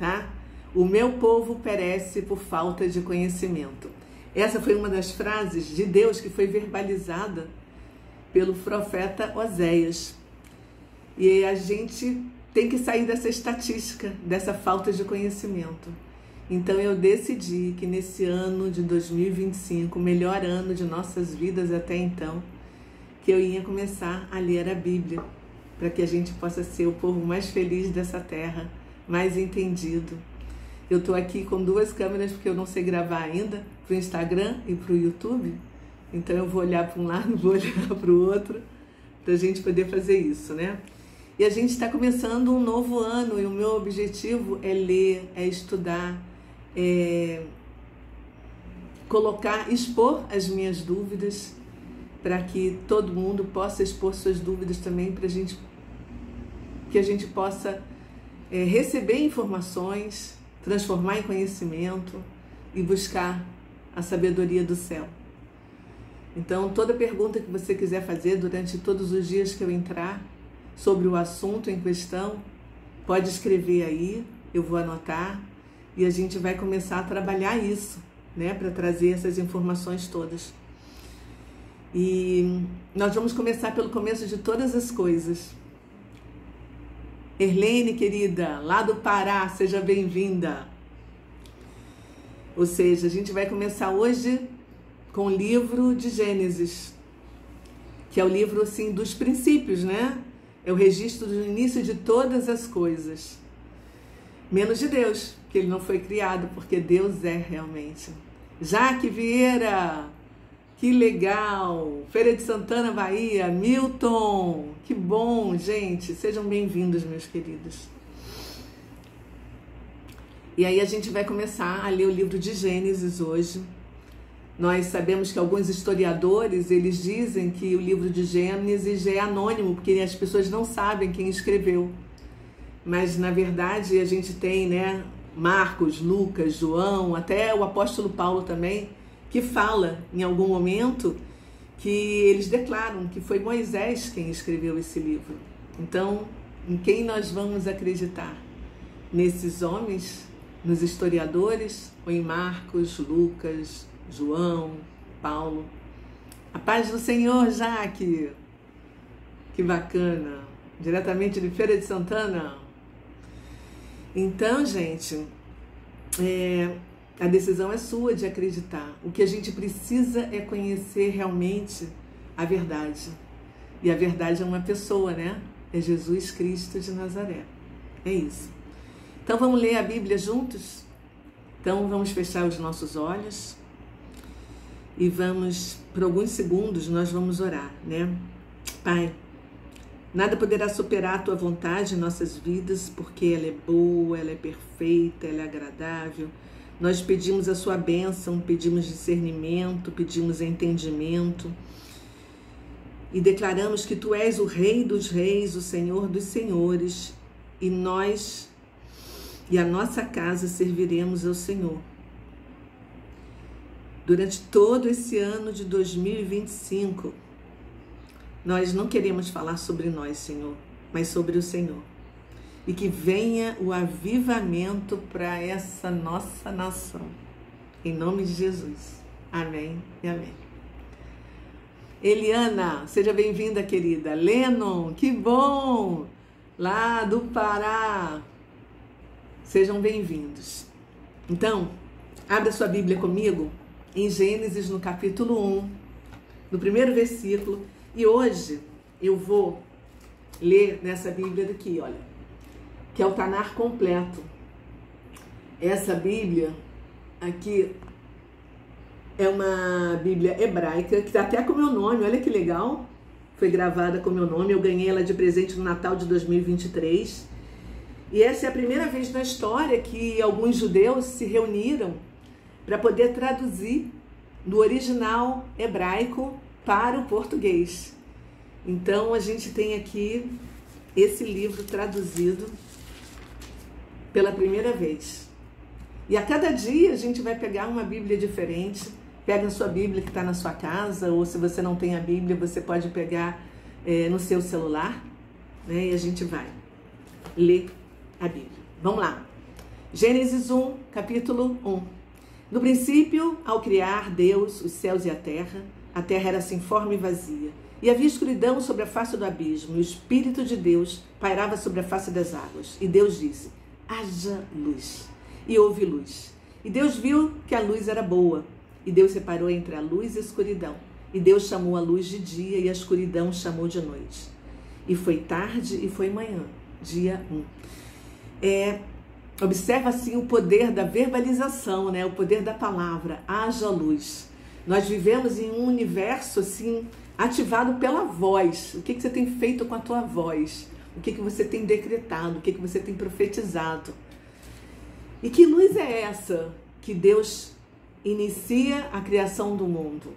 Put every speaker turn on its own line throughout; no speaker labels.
tá? O meu povo perece por falta de conhecimento. Essa foi uma das frases de Deus que foi verbalizada pelo profeta Oséias. E a gente tem que sair dessa estatística, dessa falta de conhecimento. Então eu decidi que nesse ano de 2025, o melhor ano de nossas vidas até então, que eu ia começar a ler a Bíblia, para que a gente possa ser o povo mais feliz dessa terra, mais entendido. Eu estou aqui com 2 câmeras porque eu não sei gravar ainda, para o Instagram e para o YouTube. Então eu vou olhar para um lado, vou olhar para o outro, para a gente poder fazer isso, né? E a gente está começando um novo ano e o meu objetivo é ler, é estudar, é colocar, expor as minhas dúvidas, para que todo mundo possa expor suas dúvidas também, para que a gente possa receber informações, transformar em conhecimento e buscar a sabedoria do céu. Então, toda pergunta que você quiser fazer durante todos os dias que eu entrar sobre o assunto em questão, pode escrever aí, eu vou anotar e a gente vai começar a trabalhar isso, né, para trazer essas informações todas. E nós vamos começar pelo começo de todas as coisas. Erlene, querida, lá do Pará, seja bem-vinda. Ou seja, a gente vai começar hoje com o livro de Gênesis, que é o livro, assim, dos princípios, né? É o registro do início de todas as coisas. Menos de Deus, que ele não foi criado, porque Deus é realmente. Jaque Vieira, que legal! Feira de Santana, Bahia, Milton, que bom, gente! Sejam bem-vindos, meus queridos. E aí a gente vai começar a ler o livro de Gênesis hoje. Nós sabemos que alguns historiadores, eles dizem que o livro de Gênesis é anônimo, porque as pessoas não sabem quem escreveu. Mas, na verdade, a gente tem, né, Marcos, Lucas, João, até o apóstolo Paulo também, que fala, em algum momento, que eles declaram que foi Moisés quem escreveu esse livro. Então, em quem nós vamos acreditar? Nesses homens, nos historiadores, ou em Marcos, Lucas, João, Paulo? A paz do Senhor, Jaque! Que bacana! Diretamente de Feira de Santana. Então, gente, a decisão é sua de acreditar. O que a gente precisa é conhecer realmente a verdade. E a verdade é uma pessoa, né? É Jesus Cristo de Nazaré. É isso. Então, vamos ler a Bíblia juntos? Então, vamos fechar os nossos olhos. E vamos, por alguns segundos, nós vamos orar, né? Pai, nada poderá superar a Tua vontade em nossas vidas, porque ela é boa, ela é perfeita, ela é agradável. Nós pedimos a Sua bênção, pedimos discernimento, pedimos entendimento. E declaramos que Tu és o Rei dos Reis, o Senhor dos Senhores, e nós e a nossa casa serviremos ao Senhor. Durante todo esse ano de 2025, nós não queremos falar sobre nós, Senhor, mas sobre o Senhor. E que venha o avivamento para essa nossa nação. Em nome de Jesus. Amém e amém. Eliana, seja bem-vinda, querida. Lennon, que bom! Lá do Pará. Sejam bem-vindos. Então, abra sua Bíblia comigo em Gênesis, no capítulo 1, no primeiro versículo. E hoje eu vou ler nessa Bíblia daqui, olha, que é o Tanar completo. Essa Bíblia aqui é uma Bíblia hebraica, que está até com o meu nome, olha que legal. Foi gravada com o meu nome, eu ganhei ela de presente no Natal de 2023. E essa é a primeira vez na história que alguns judeus se reuniram para poder traduzir do original hebraico para o português. Então, a gente tem aqui esse livro traduzido pela primeira vez. E a cada dia a gente vai pegar uma Bíblia diferente. Pega a sua Bíblia que está na sua casa, ou se você não tem a Bíblia, você pode pegar no seu celular, né? E a gente vai ler a Bíblia. Vamos lá. Gênesis 1, capítulo 1. No princípio, ao criar Deus os céus e a terra era sem forma e vazia, e havia escuridão sobre a face do abismo, e o Espírito de Deus pairava sobre a face das águas. E Deus disse: haja luz. E houve luz. E Deus viu que a luz era boa, e Deus separou entre a luz e a escuridão. E Deus chamou a luz de dia, e a escuridão chamou de noite. E foi tarde e foi manhã, dia 1. Observa assim o poder da verbalização, né? O poder da palavra, haja luz. Nós vivemos em um universo assim, ativado pela voz. O que você tem feito com a tua voz? O que você tem decretado? O que você tem profetizado? E que luz é essa que Deus inicia a criação do mundo,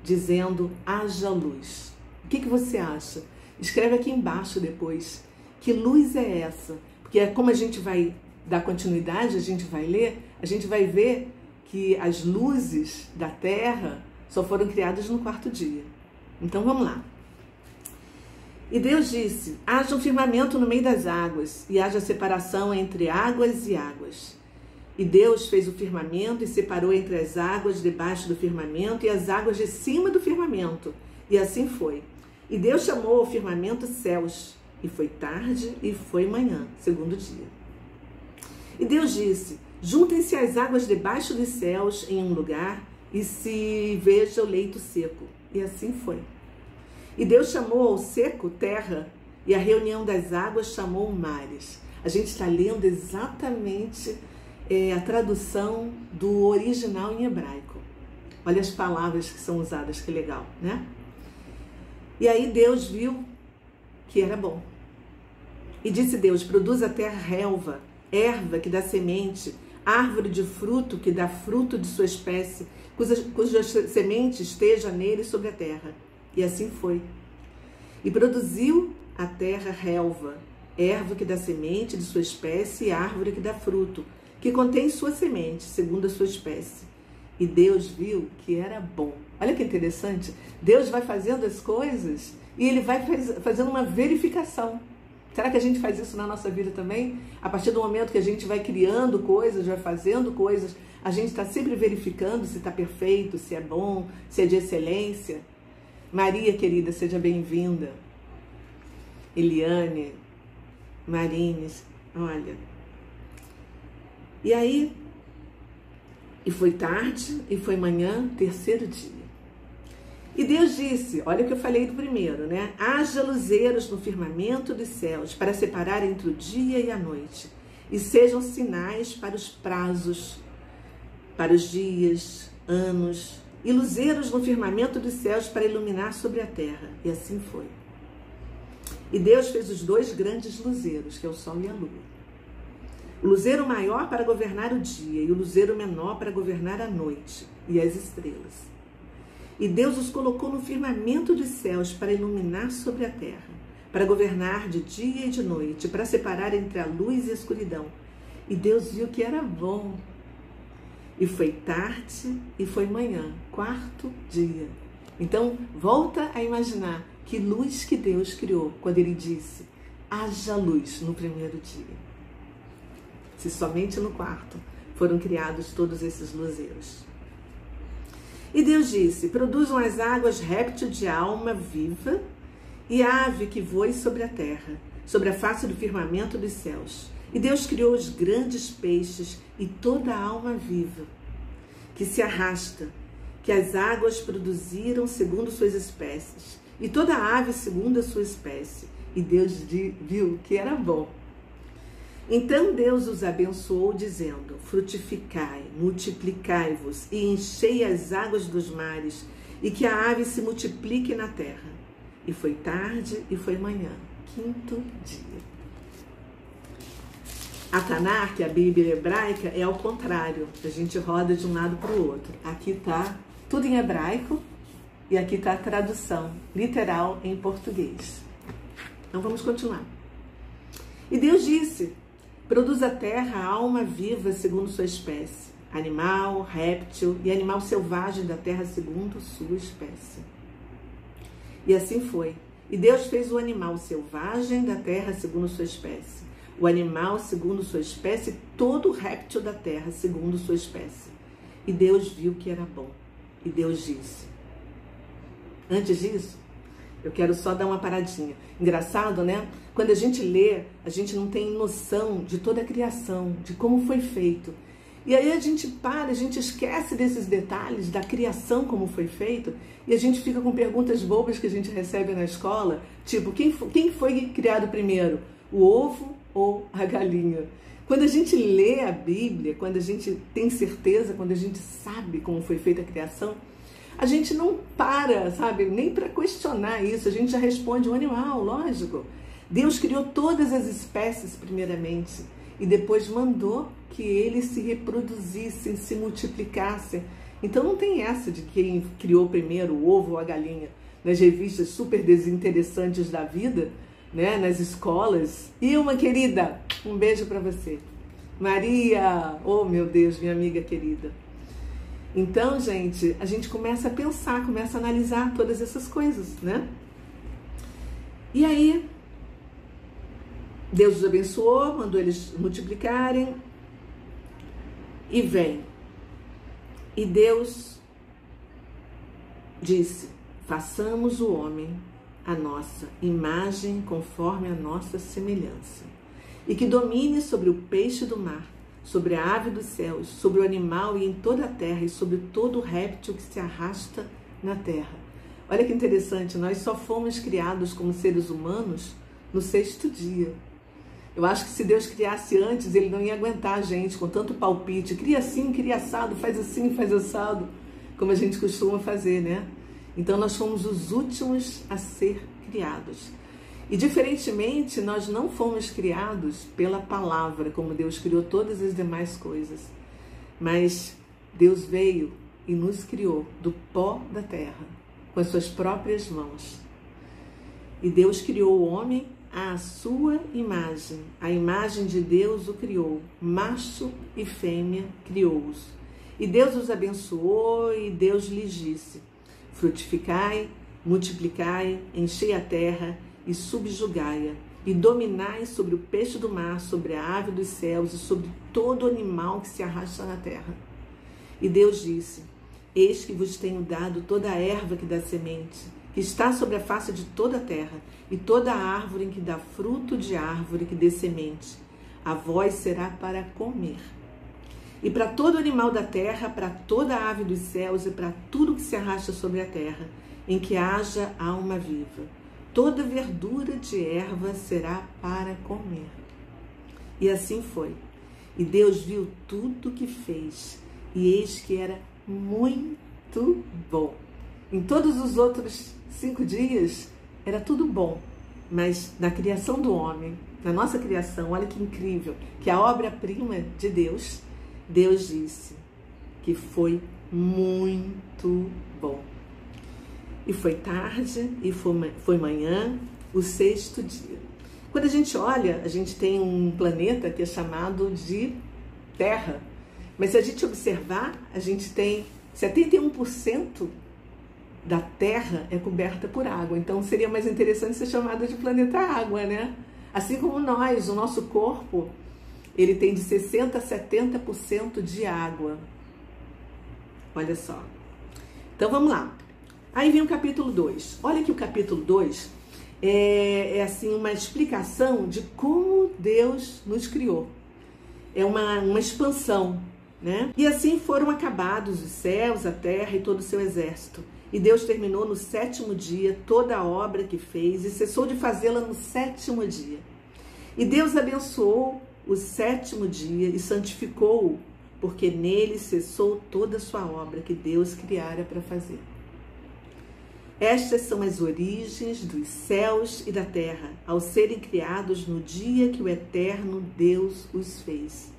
dizendo, haja luz? O que você acha? Escreve aqui embaixo depois. Que luz é essa? Porque como a gente vai dar continuidade, a gente vai ler, a gente vai ver que as luzes da terra só foram criadas no 4º dia. Então vamos lá. E Deus disse: haja um firmamento no meio das águas, e haja separação entre águas e águas. E Deus fez o firmamento e separou entre as águas debaixo do firmamento e as águas de cima do firmamento. E assim foi. E Deus chamou o firmamento céus. E foi tarde e foi manhã, 2º dia. E Deus disse: juntem-se as águas debaixo dos céus em um lugar, e se veja o leito seco. E assim foi. E Deus chamou ao seco terra, e a reunião das águas chamou mares. A gente está lendo exatamente a tradução do original em hebraico. Olha as palavras que são usadas, que legal, né? E aí Deus viu que era bom. E disse Deus: produz a terra relva, erva que dá semente, árvore de fruto que dá fruto de sua espécie, cuja semente esteja nele sobre a terra. E assim foi. E produziu a terra relva, erva que dá semente de sua espécie e árvore que dá fruto, que contém sua semente, segundo a sua espécie. E Deus viu que era bom. Olha que interessante. Deus vai fazendo as coisas e Ele vai fazendo uma verificação. Será que a gente faz isso na nossa vida também? A partir do momento que a gente vai criando coisas, vai fazendo coisas, a gente está sempre verificando se está perfeito, se é bom, se é de excelência. Maria, querida, seja bem-vinda. Eliane, Marines, olha. E aí, e foi tarde, e foi manhã, 3º dia. E Deus disse, olha o que eu falei do primeiro, né? Haja luzeiros no firmamento dos céus, para separar entre o dia e a noite, e sejam sinais para os prazos, para os dias, anos, e luzeiros no firmamento dos céus para iluminar sobre a terra. E assim foi. E Deus fez os 2 grandes luzeiros, que é o sol e a lua. O luzeiro maior para governar o dia e o luzeiro menor para governar a noite e as estrelas. E Deus os colocou no firmamento dos céus para iluminar sobre a terra, para governar de dia e de noite, para separar entre a luz e a escuridão. E Deus viu que era bom. E foi tarde e foi manhã, 4º dia. Então, volta a imaginar que luz que Deus criou quando Ele disse, haja luz no 1º dia. Se somente no 4º foram criados todos esses luzeiros. E Deus disse, produzam as águas réptil de alma viva e ave que voe sobre a terra, sobre a face do firmamento dos céus. E Deus criou os grandes peixes e toda a alma viva, que se arrasta, que as águas produziram segundo suas espécies, e toda a ave segundo a sua espécie. E Deus viu que era bom. Então Deus os abençoou, dizendo, frutificai, multiplicai-vos e enchei as águas dos mares, e que a ave se multiplique na terra. E foi tarde e foi manhã, 5º dia. A Tanar, que é a Bíblia hebraica, é ao contrário. A gente roda de um lado para o outro. Aqui está tudo em hebraico e aqui está a tradução literal em português. Então vamos continuar. E Deus disse, produz a terra a alma viva segundo sua espécie, animal, réptil e animal selvagem da terra segundo sua espécie. E assim foi. E Deus fez o animal selvagem da terra segundo sua espécie, o animal segundo sua espécie, todo o réptil da terra segundo sua espécie. E Deus viu que era bom. E Deus disse. Antes disso, eu quero só dar uma paradinha. Engraçado, né? Quando a gente lê, a gente não tem noção de toda a criação, de como foi feito. E aí a gente para, a gente esquece desses detalhes da criação, como foi feito, e a gente fica com perguntas bobas que a gente recebe na escola, tipo, quem foi criado primeiro, o ovo ou a galinha? Quando a gente lê a Bíblia, quando a gente tem certeza, quando a gente sabe como foi feita a criação, a gente não para, sabe, nem para questionar isso, a gente já responde um animal, lógico. Deus criou todas as espécies primeiramente e depois mandou que eles se reproduzissem, se multiplicassem. Então não tem essa de quem criou primeiro o ovo ou a galinha. Nas revistas super desinteressantes da vida, né, nas escolas. E uma querida, um beijo para você. Maria, oh meu Deus, minha amiga querida. Então, gente, a gente começa a pensar, começa a analisar todas essas coisas, né? E aí, Deus os abençoou, mandou eles multiplicarem e vem. E Deus disse, façamos o homem a nossa imagem conforme a nossa semelhança, e que domine sobre o peixe do mar, sobre a ave dos céus, sobre o animal e em toda a terra, e sobre todo o réptil que se arrasta na terra. Olha que interessante, nós só fomos criados como seres humanos no 6º dia. Eu acho que se Deus criasse antes, ele não ia aguentar a gente com tanto palpite. Cria assim, cria assado, faz assim, faz assado, como a gente costuma fazer, né? Então nós fomos os últimos a ser criados. E diferentemente, nós não fomos criados pela palavra, como Deus criou todas as demais coisas. Mas Deus veio e nos criou do pó da terra, com as suas próprias mãos. E Deus criou o homem à sua imagem. A imagem de Deus o criou. Macho e fêmea criou-os. E Deus os abençoou e Deus lhes disse, frutificai, multiplicai, enchei a terra e subjugai-a, e dominai sobre o peixe do mar, sobre a ave dos céus e sobre todo animal que se arrasta na terra. E Deus disse, eis que vos tenho dado toda a erva que dá semente, que está sobre a face de toda a terra, e toda a árvore em que dá fruto de árvore que dê semente, a vós será para comer. E para todo animal da terra, para toda a ave dos céus e para tudo que se arrasta sobre a terra, em que haja alma viva, toda verdura de erva será para comer. E assim foi. E Deus viu tudo que fez, e eis que era muito bom. Em todos os outros 5 dias, era tudo bom. Mas na criação do homem, na nossa criação, olha que incrível, que a obra-prima de Deus, Deus disse que foi muito bom. E foi tarde, e foi manhã, o 6º dia. Quando a gente olha, a gente tem um planeta que é chamado de Terra. Mas se a gente observar, a gente tem 71% da Terra é coberta por água. Então seria mais interessante ser chamado de planeta água, né? Assim como nós, o nosso corpo, ele tem de 60% a 70% de água. Olha só. Então vamos lá. Aí vem o capítulo 2. Olha que o capítulo 2 é assim uma explicação de como Deus nos criou. É uma expansão, né? E assim foram acabados os céus, a terra e todo o seu exército. E Deus terminou no 7º dia toda a obra que fez e cessou de fazê-la no 7º dia. E Deus abençoou o 7º dia e santificou-o, porque nele cessou toda a sua obra que Deus criara para fazer. Estas são as origens dos céus e da terra, ao serem criados no dia que o eterno Deus os fez.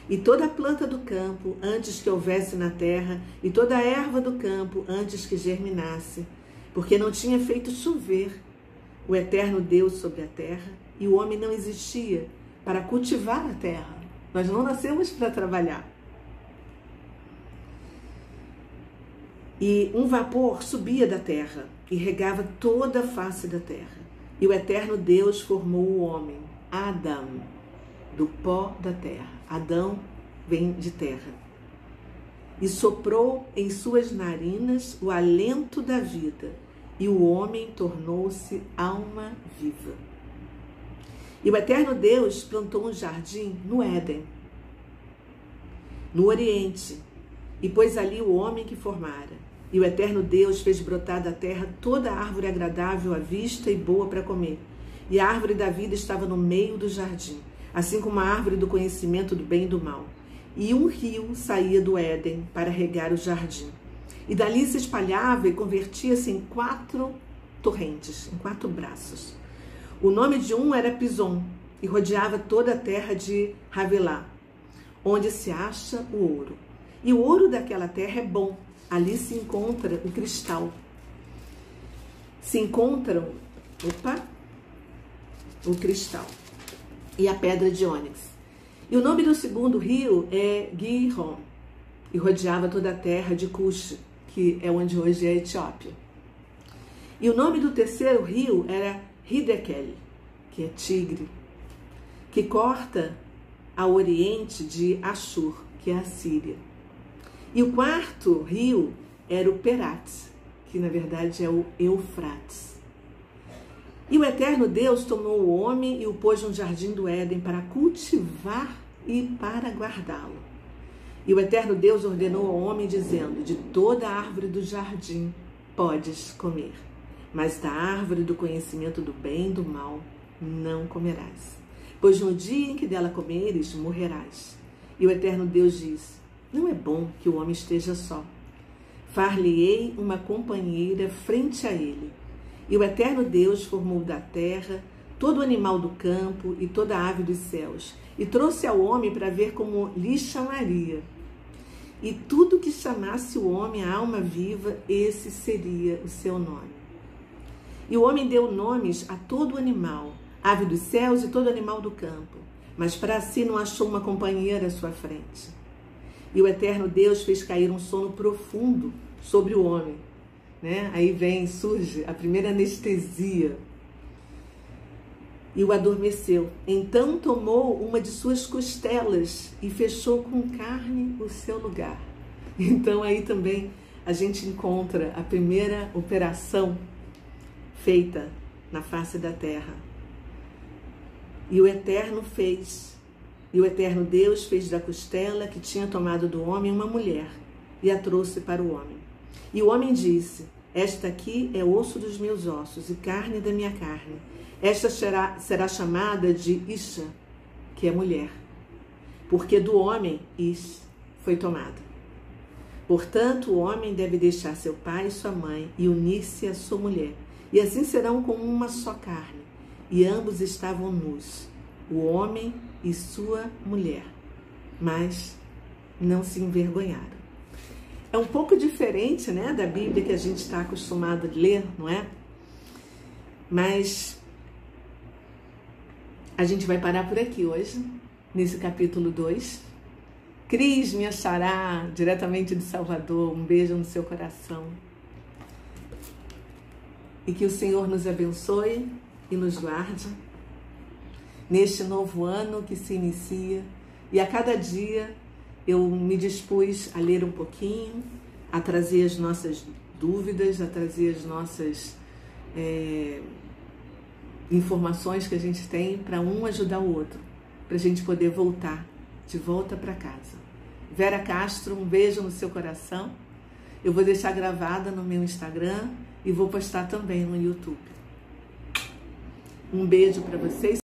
E toda a planta do campo, antes que houvesse na terra, e toda a erva do campo, antes que germinasse, porque não tinha feito chover o eterno Deus sobre a terra, e o homem não existia para cultivar a terra. Nós não nascemos para trabalhar. E um vapor subia da terra e regava toda a face da terra. E o eterno Deus formou o homem, Adão, do pó da terra. Adão vem de terra. E soprou em suas narinas o alento da vida, e o homem tornou-se alma viva. E o eterno Deus plantou um jardim no Éden, no Oriente, e pôs ali o homem que formara. E o eterno Deus fez brotar da terra toda a árvore agradável à vista e boa para comer. E a árvore da vida estava no meio do jardim, assim como a árvore do conhecimento do bem e do mal. E um rio saía do Éden para regar o jardim. E dali se espalhava e convertia-se em 4 torrentes, em 4 braços. O nome de um era Pison, e rodeava toda a terra de Havilá, onde se acha o ouro. E o ouro daquela terra é bom. Ali se encontra o cristal. Se encontram, o cristal e a pedra de ônix. E o nome do segundo rio é Gihon, e rodeava toda a terra de Cush, que é onde hoje é a Etiópia. E o nome do terceiro rio era Hidekel, que é Tigre, que corta ao oriente de Ashur, que é a Síria. E o quarto rio era o Perates, que na verdade é o Eufrates. E o eterno Deus tomou o homem e o pôs no jardim do Éden para cultivar e para guardá-lo. E o eterno Deus ordenou ao homem, dizendo: de toda a árvore do jardim podes comer, mas da árvore do conhecimento do bem e do mal não comerás, pois no dia em que dela comeres, morrerás. E o eterno Deus disse: não é bom que o homem esteja só. Far-lhe-ei uma companheira frente a ele. E o eterno Deus formou da terra todo animal do campo e toda ave dos céus, e trouxe ao homem para ver como lhe chamaria. E tudo que chamasse o homem a alma viva, esse seria o seu nome. E o homem deu nomes a todo animal, ave dos céus e todo animal do campo, mas para si não achou uma companheira à sua frente. E o eterno Deus fez cair um sono profundo sobre o homem. Aí surge a primeira anestesia. E o adormeceu. Então tomou uma de suas costelas e fechou com carne o seu lugar. Então aí também a gente encontra a primeira operação feita na face da terra. E o eterno Deus fez da costela que tinha tomado do homem uma mulher e a trouxe para o homem. E o homem disse: esta aqui é osso dos meus ossos e carne da minha carne. Esta será chamada de Isha, que é mulher, porque do homem Ish foi tomada. Portanto, o homem deve deixar seu pai e sua mãe e unir-se à sua mulher, e assim serão como uma só carne. E ambos estavam nus, o homem e sua mulher, mas não se envergonharam. É um pouco diferente, da Bíblia que a gente está acostumado a ler, não é? Mas a gente vai parar por aqui hoje, nesse capítulo 2. Cris, minha xará, diretamente de Salvador, um beijo no seu coração. E que o Senhor nos abençoe e nos guarde neste novo ano que se inicia. E a cada dia eu me dispus a ler um pouquinho, a trazer as nossas dúvidas, a trazer as nossas informações que a gente tem para um ajudar o outro, para a gente poder voltar de volta para casa. Vera Castro, um beijo no seu coração. Eu vou deixar gravada no meu Instagram e vou postar também no YouTube. Um beijo para vocês.